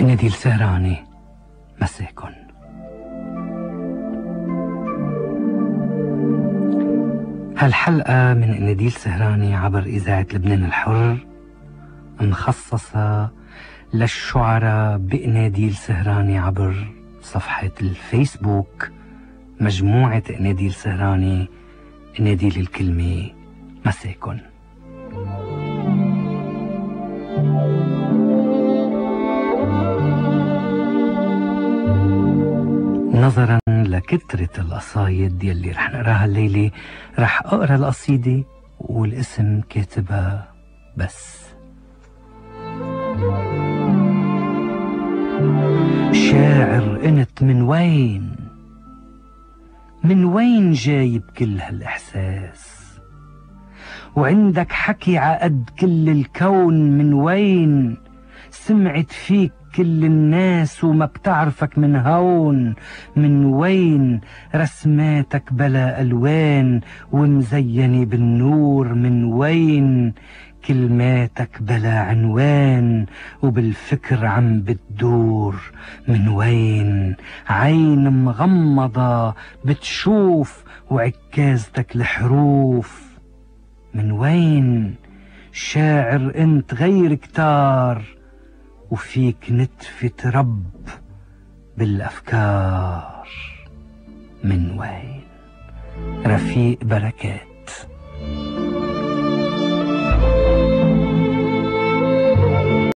نادي السهراني مساكن. هالحلقة من نادي السهراني عبر إذاعة لبنان الحر مخصصة للشعراء بنادي السهراني عبر صفحة الفيسبوك مجموعة نادي السهراني نادي للكلمة مساكن. نظرا لكثرة القصايد يلي رح نقراها الليلة، رح اقرا القصيدة والاسم كاتبها بس. شاعر انت من وين؟ من وين جايب كل هالاحساس؟ وعندك حكي عقد كل الكون، من وين؟ سمعت فيك كل الناس وما بتعرفك من هون، من وين؟ رسماتك بلا ألوان ومزينة بالنور، من وين؟ كلماتك بلا عنوان وبالفكر عم بتدور، من وين؟ عين مغمضة بتشوف وعكازتك الحروف، من وين؟ شاعر انت غير كتار وفيك نتفة رب بالأفكار، من وين؟ رفيق بركات.